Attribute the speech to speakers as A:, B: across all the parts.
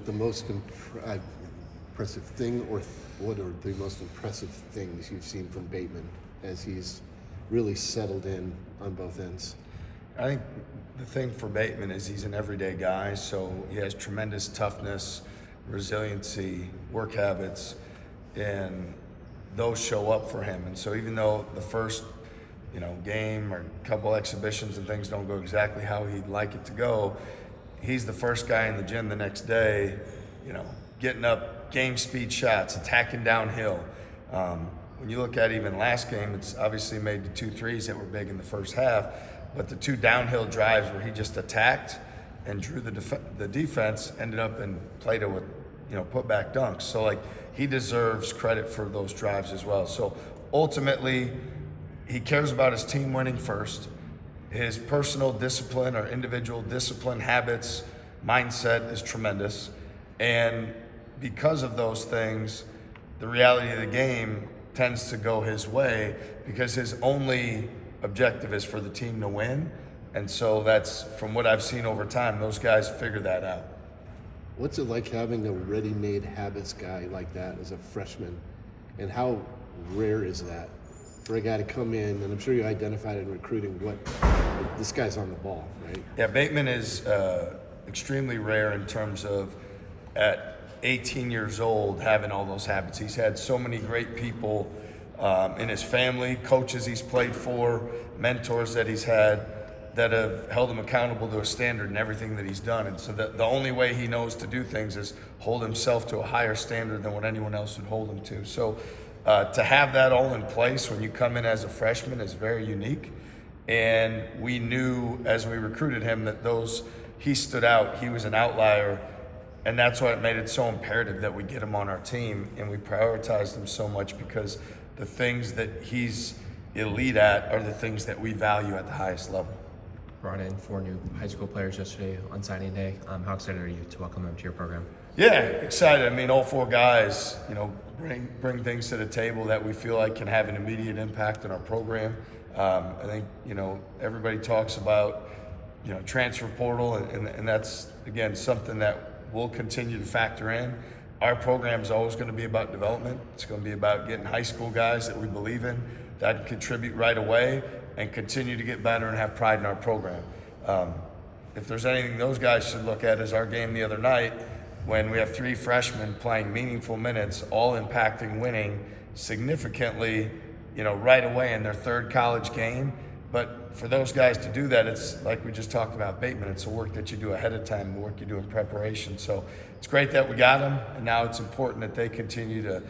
A: the most impressive thing, or what are the most impressive things you've seen from Bateman as he's really settled in on both ends?
B: I think the thing for Bateman is he's an everyday guy, so he has tremendous toughness, resiliency, work habits, and those show up for him. And so even though the first game or couple exhibitions and things don't go exactly how he'd like it to go, he's the first guy in the gym the next day, getting up game speed shots, attacking downhill. When you look at even last game, it's obviously made the 2 threes that were big in the first half, but the 2 downhill drives where he just attacked and drew the defense ended up and played it with put back dunks. So he deserves credit for those drives as well. So ultimately, he cares about his team winning first. His personal discipline or individual discipline, habits, mindset is tremendous. And because of those things, the reality of the game tends to go his way because his only objective is for the team to win. And so that's, from what I've seen over time, those guys figure that out.
A: What's it like having a ready-made habits guy like that as a freshman? And how rare is that for a guy to come in, and I'm sure you identified in recruiting this guy's on the ball, right?
B: Yeah, Bateman is extremely rare in terms of at 18 years old having all those habits. He's had so many great people in his family, coaches he's played for, mentors that he's had that have held him accountable to a standard in everything that he's done. And so the only way he knows to do things is hold himself to a higher standard than what anyone else would hold him to. So to have that all in place when you come in as a freshman is very unique. And we knew as we recruited him that he stood out, he was an outlier, and that's why it made it so imperative that we get him on our team and we prioritized him so much, because the things that he's elite at are the things that we value at the highest level.
C: Brought in 4 new high school players yesterday on signing day. How excited are you to welcome them to your program?
B: Yeah, excited. I mean, all 4 guys, bring things to the table that we feel like can have an immediate impact on our program. I think, everybody talks about, transfer portal, and that's, again, something that we'll continue to factor in. Our program is always going to be about development. It's going to be about getting high school guys that we believe in, that contribute right away, and continue to get better and have pride in our program. If there's anything those guys should look at is our game the other night, when we have 3 freshmen playing meaningful minutes, all impacting winning significantly, right away in their 3rd college game. But for those guys to do that, it's like we just talked about Bateman. It's the work that you do ahead of time, the work you do in preparation. So it's great that we got them, and now it's important that they continue to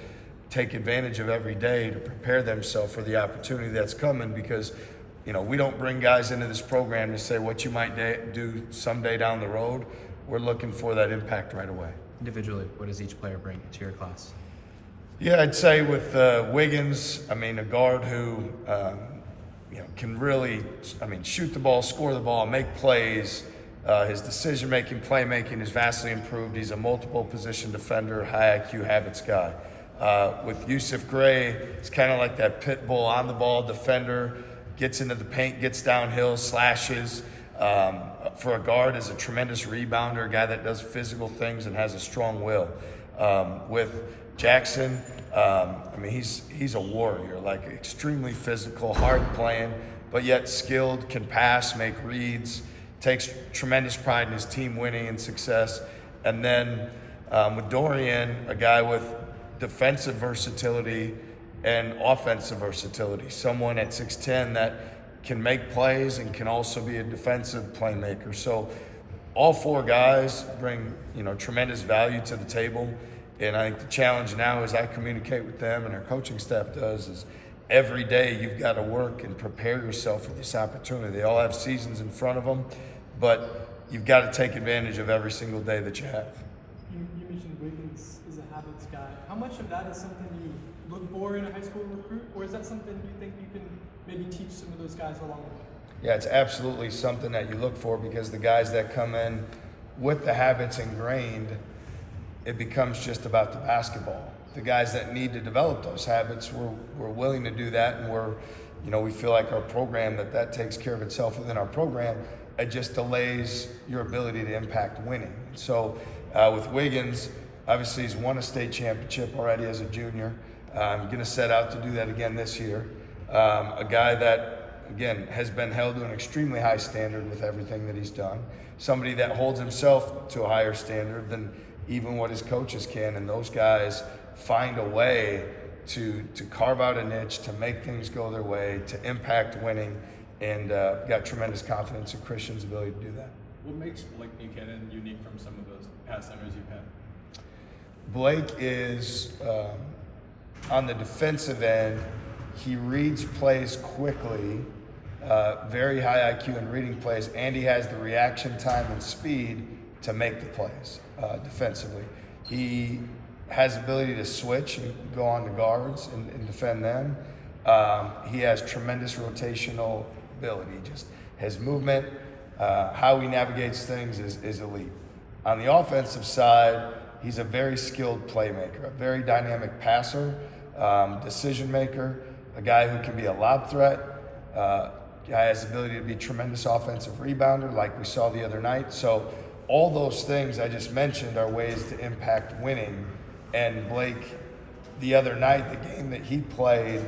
B: take advantage of every day to prepare themselves for the opportunity that's coming, because we don't bring guys into this program to say what you might do someday down the road. We're looking for that impact right away.
C: Individually, what does each player bring to your class?
B: Yeah, I'd say with Wiggins, a guard who can really, shoot the ball, score the ball, make plays. His decision-making, playmaking is vastly improved. He's a multiple position defender, high IQ habits guy. With Yusuf Gray, it's kind of like that pit bull on the ball defender, gets into the paint, gets downhill, slashes. For a guard, is a tremendous rebounder, a guy that does physical things and has a strong will. With Jackson, he's a warrior, extremely physical, hard playing, but yet skilled, can pass, make reads, takes tremendous pride in his team winning and success. And then with Dorian, a guy with defensive versatility and offensive versatility, someone at 6'10" that can make plays and can also be a defensive playmaker. So all 4 guys bring, tremendous value to the table. And I think the challenge now, as I communicate with them and our coaching staff does, is every day you've got to work and prepare yourself for this opportunity. They all have seasons in front of them, but you've got to take advantage of every single day that you have.
D: You mentioned Wiggins is a habits guy. How much of that is something you look for in a high school recruit, or is that something you think you can maybe teach some of those guys along the way?
B: Yeah, it's absolutely something that you look for, because the guys that come in with the habits ingrained, it becomes just about the basketball. The guys that need to develop those habits, we're willing to do that, and we feel like our program, that takes care of itself within our program. It just delays your ability to impact winning. So With Wiggins, obviously he's won a state championship already as a junior. Going to set out to do that again this year. A guy that, again, has been held to an extremely high standard with everything that he's done. Somebody that holds himself to a higher standard than even what his coaches can, and those guys find a way to carve out a niche, to make things go their way, to impact winning, and got tremendous confidence in Christian's ability to do that.
E: What makes Blake Buchanan unique from some of those past centers you've had?
B: Blake is, on the defensive end, he reads plays quickly, very high IQ in reading plays, and he has the reaction time and speed to make the plays defensively. He has ability to switch and go on to guards and defend them. He has tremendous rotational ability. Just his movement, how he navigates things is elite. On the offensive side, he's a very skilled playmaker, a very dynamic passer, decision maker, a guy who can be a lob threat. Guy has the ability to be a tremendous offensive rebounder like we saw the other night. So all those things I just mentioned are ways to impact winning. And Blake, the other night, the game that he played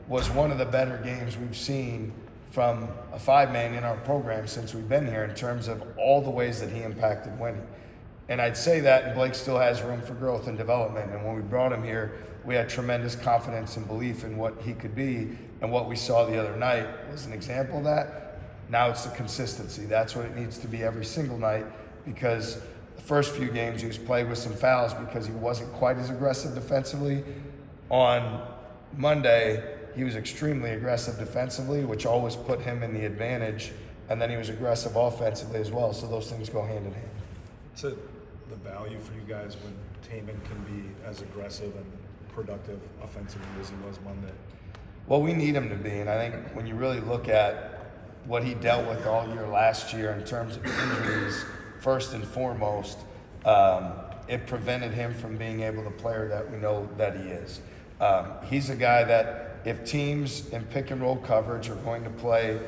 B: was one of the better games we've seen from a five-man in our program since we've been here in terms of all the ways that he impacted winning. And I'd say that, and Blake still has room for growth and development. And when we brought him here, we had tremendous confidence and belief in what he could be. And what we saw the other night was an example of that. Now it's the consistency. That's what it needs to be every single night, because the first few games he was playing with some fouls because he wasn't quite as aggressive defensively. On Monday, he was extremely aggressive defensively, which always put him in the advantage. And then he was aggressive offensively as well. So those things go hand in hand.
F: So the value for you guys when Taman can be as aggressive and productive offensively as he was Monday?
B: Well, we need him to be, and I think when you really look at what he dealt with all year last year in terms of injuries, first and foremost, it prevented him from being able to play that we know that he is. He's a guy that if teams in pick and roll coverage are going to play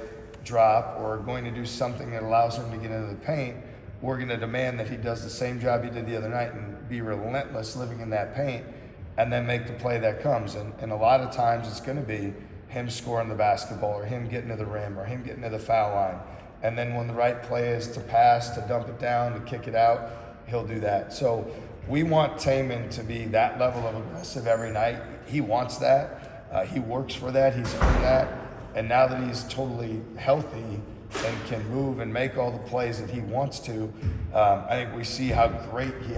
B: drop or are going to do something that allows him to get into the paint, we're going to demand that he does the same job he did the other night and be relentless living in that paint and then make the play that comes. And a lot of times it's going to be him scoring the basketball or him getting to the rim or him getting to the foul line. And then when the right play is to pass, to dump it down, to kick it out, he'll do that. So we want Taman to be that level of aggressive every night. He wants that. He works for that. He's earned that. And now that he's totally healthy and can move and make all the plays that he wants to, I think we see how great he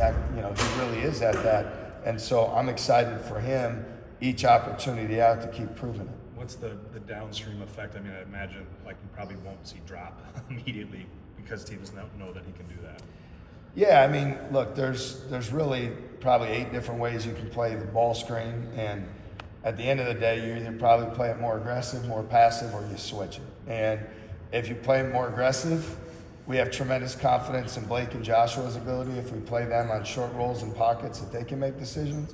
B: really is at that. And so I'm excited for him each opportunity out to keep proving it.
F: What's the downstream effect? I mean, I imagine like you probably won't see drop immediately because teams know that he can do that.
B: Yeah, I mean, look, there's really probably 8 different ways you can play the ball screen, and at the end of the day, you either probably play it more aggressive, more passive, or you switch it. And if you play more aggressive, we have tremendous confidence in Blake and Joshua's ability if we play them on short rolls and pockets that they can make decisions.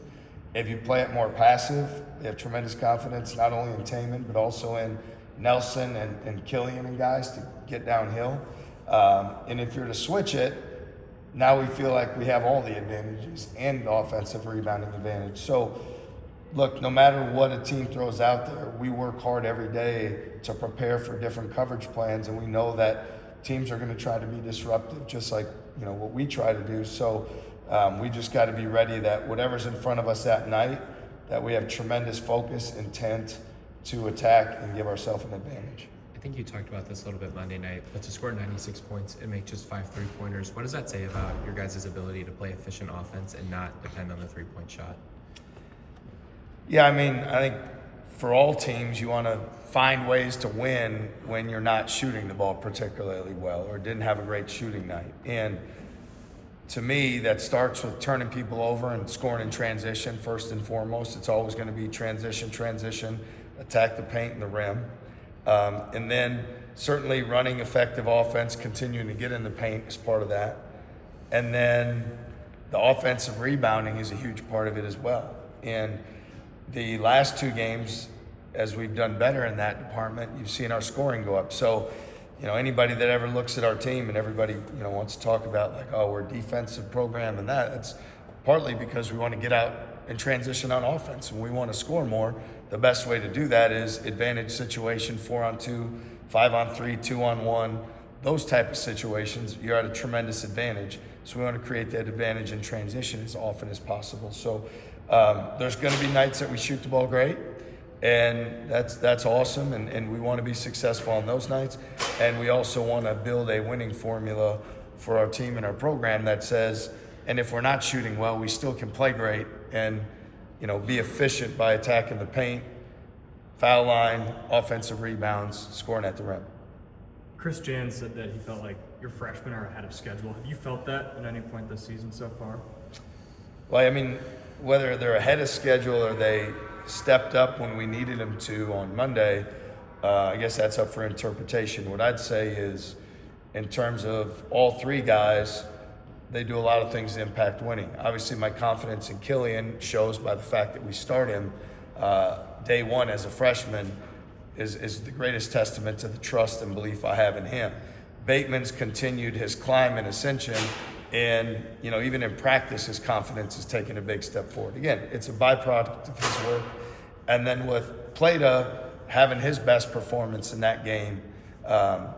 B: If you play it more passive, we have tremendous confidence not only in Taman, but also in Nelson and Killian and guys to get downhill. And if you're to switch it, now we feel like we have all the advantages and the offensive rebounding advantage. So, look, no matter what a team throws out there, we work hard every day to prepare for different coverage plans, and we know that teams are going to try to be disruptive, just like what we try to do. So we just got to be ready that whatever's in front of us that night, that we have tremendous focus, intent to attack and give ourselves an advantage.
C: I think you talked about this a little bit Monday night, but to score 96 points and make just 5 3-pointers, what does that say about your guys' ability to play efficient offense and not depend on the 3-point shot?
B: Yeah, I mean, I think for all teams, you want to find ways to win when you're not shooting the ball particularly well or didn't have a great shooting night. And to me, that starts with turning people over and scoring in transition first and foremost. It's always going to be transition, attack the paint and the rim. And then certainly running effective offense, continuing to get in the paint is part of that. And then the offensive rebounding is a huge part of it as well. And the last 2 games, as we've done better in that department, you've seen our scoring go up. So anybody that ever looks at our team and everybody, wants to talk about like, oh, we're a defensive program and that's partly because we want to get out and transition on offense and we want to score more. The best way to do that is advantage situation, 4-on-2, 5-on-3, 2-on-1, those type of situations. You're at a tremendous advantage. So we want to create that advantage in transition as often as possible. So there's going to be nights that we shoot the ball great. And that's awesome, and we want to be successful on those nights. And we also want to build a winning formula for our team and our program that says, and if we're not shooting well, we still can play great and, be efficient by attacking the paint, foul line, offensive rebounds, scoring at the rim.
G: Chris Jan said that he felt like your freshmen are ahead of schedule. Have you felt that at any point this season so far?
B: Well, I mean, whether they're ahead of schedule or they stepped up when we needed them to on Monday, I guess that's up for interpretation. What I'd say is, in terms of all three guys, they do a lot of things to impact winning. Obviously, my confidence in Killian shows by the fact that we start him day one as a freshman is the greatest testament to the trust and belief I have in him. Bateman's continued his climb and ascension, and even in practice, his confidence is taking a big step forward. Again, it's a byproduct of his work. And then with Plata having his best performance in that game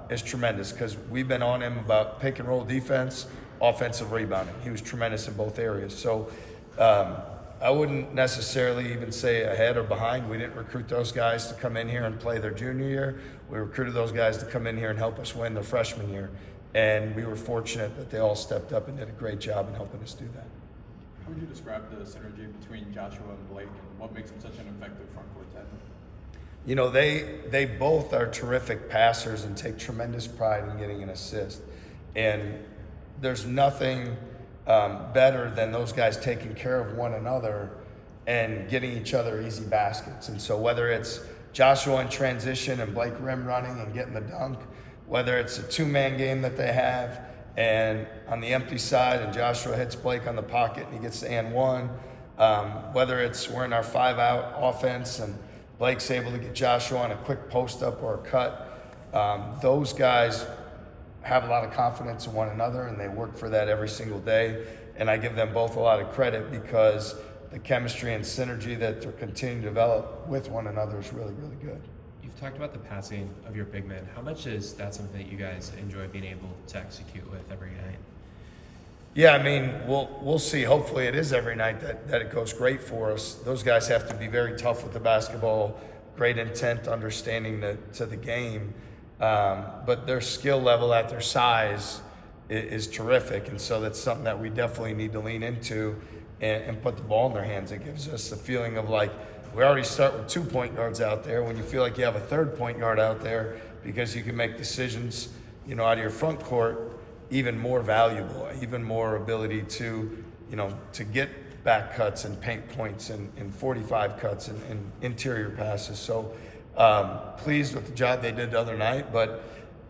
B: is tremendous because we've been on him about pick and roll defense, offensive rebounding. He was tremendous in both areas. So I wouldn't necessarily even say ahead or behind. We didn't recruit those guys to come in here and play their junior year. We recruited those guys to come in here and help us win their freshman year. And we were fortunate that they all stepped up and did a great job in helping us do that.
E: How would you describe the synergy between Joshua and Blake and what makes him such an effective front court center?
B: They both are terrific passers and take tremendous pride in getting an assist. And there's nothing better than those guys taking care of one another and getting each other easy baskets. And so whether it's Joshua in transition and Blake rim running and getting the dunk, whether it's a two-man game that they have and on the empty side and Joshua hits Blake on the pocket and he gets the and one, whether it's we're in our 5-out offense and Blake's able to get Joshua on a quick post-up or a cut, those guys have a lot of confidence in one another and they work for that every single day. And I give them both a lot of credit because the chemistry and synergy that they're continuing to develop with one another is really, really good.
C: You've talked about the passing of your big men. How much is that something that you guys enjoy being able to execute with every night?
B: Yeah, I mean, we'll see. Hopefully it is every night that it goes great for us. Those guys have to be very tough with the basketball, great intent, understanding to the game. But their skill level at their size is terrific. And so that's something that we definitely need to lean into and put the ball in their hands. It gives us the feeling of like, we already start with 2 point guards out there. When you feel like you have a third point guard out there because you can make decisions, out of your front court, even more valuable, even more ability to get back cuts and paint points and 45 cuts and interior passes. So pleased with the job they did the other night. But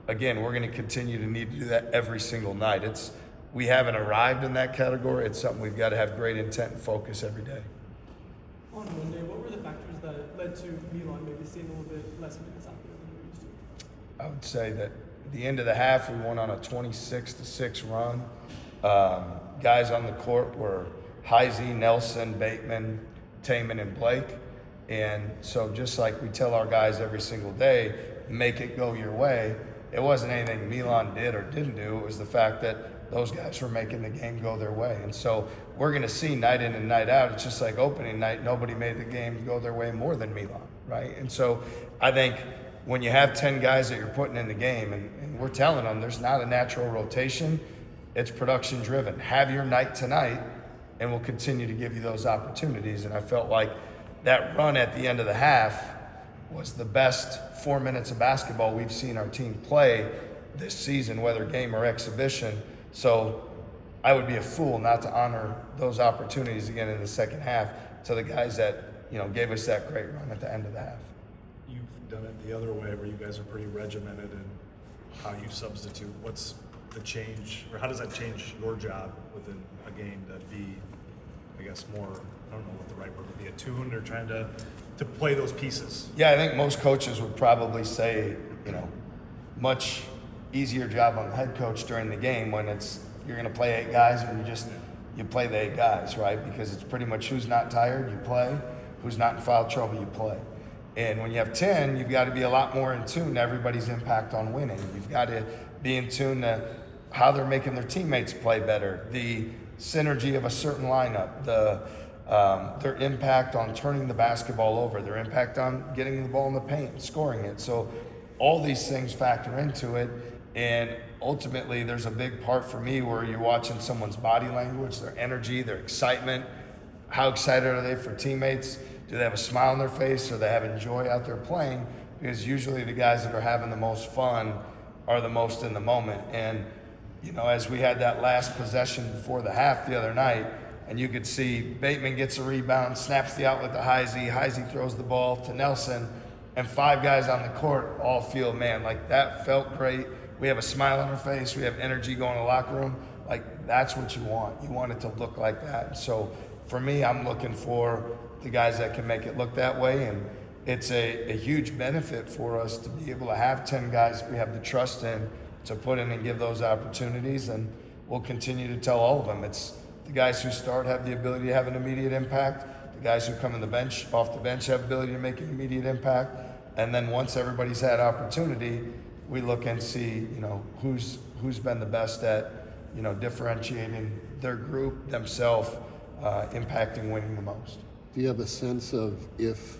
B: again, we're going to continue to need to do that every single night. We haven't arrived in that category. It's something we've got to have great intent and focus every day.
D: On Monday, what were the factors that led to Milan maybe seeing a little bit less minutes out there than we used to?
B: I would say that at the end of the half, we went on a 26-6 run. Guys on the court were Heisey, Nelson, Bateman, Taman, and Blake. And so just like we tell our guys every single day, make it go your way, it wasn't anything Milan did or didn't do. It was the fact that those guys were making the game go their way. And so we're going to see night in and night out. It's just like opening night. Nobody made the game go their way more than Milan, right? And so I think when you have 10 guys that you're putting in the game and we're telling them there's not a natural rotation, it's production driven. Have your night tonight and we'll continue to give you those opportunities. And I felt like that run at the end of the half was the best 4 minutes of basketball we've seen our team play this season, whether game or exhibition. So I would be a fool not to honor those opportunities again in the second half to the guys that, gave us that great run at the end of the half.
F: You've done it the other way where you guys are pretty regimented in how you substitute. What's the change, or how does that change your job within a game to be, I guess, more, I don't know what the right word would be, attuned or trying to play those pieces?
B: Yeah, I think most coaches would probably say, much easier job on the head coach during the game when you're going to play 8 guys or you play the 8 guys, right? Because it's pretty much who's not tired, you play, who's not in foul trouble, you play. And when you have 10, you've got to be a lot more in tune to everybody's impact on winning. You've got to be in tune to how they're making their teammates play better, the synergy of a certain lineup, their impact on turning the basketball over, their impact on getting the ball in the paint and scoring it. So all these things factor into it. And ultimately, there's a big part for me where you're watching someone's body language, their energy, their excitement. How excited are they for teammates? Do they have a smile on their face? Or they having joy out there playing? Because usually the guys that are having the most fun are the most in the moment. And, you know, as we had that last possession before the half the other night, and you could see Bateman gets a rebound, snaps the outlet to Heisey throws the ball to Nelson, and 5 guys on the court all feel, man, like that felt great. We have a smile on our face. We have energy going to the locker room. Like, that's what you want. You want it to look like that. So for me, I'm looking for the guys that can make it look that way. And it's a huge benefit for us to be able to have 10 guys that we have the trust in to put in and give those opportunities. And we'll continue to tell all of them. It's the guys who start have the ability to have an immediate impact. The guys who come in the bench, off the bench, have the ability to make an immediate impact. And then once everybody's had opportunity, we look and see, you know, who's been the best at, you know, differentiating their group, themselves, impacting winning the most.
A: Do you have a sense of if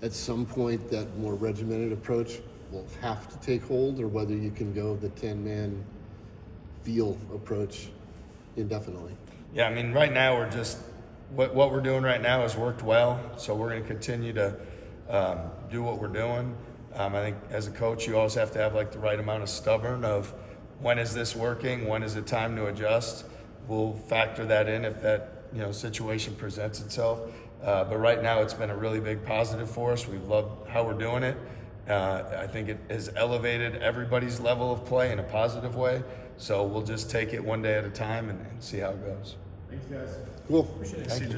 A: at some point that more regimented approach will have to take hold, or whether you can go the 10-man feel approach indefinitely?
B: Yeah, I mean, right now we're just, what we're doing right now has worked well, so we're going to continue to do what we're doing. I think as a coach, you always have to have like the right amount of stubborn of when is this working, when is it time to adjust. We'll factor that in if that, you know, situation presents itself. But right now it's been a really big positive for us. We've loved how we're doing it. I think it has elevated everybody's level of play in a positive way. So we'll just take it one day at a time and see how it goes.
G: Thanks, guys.
A: Cool.
G: Appreciate it.
B: Thank you.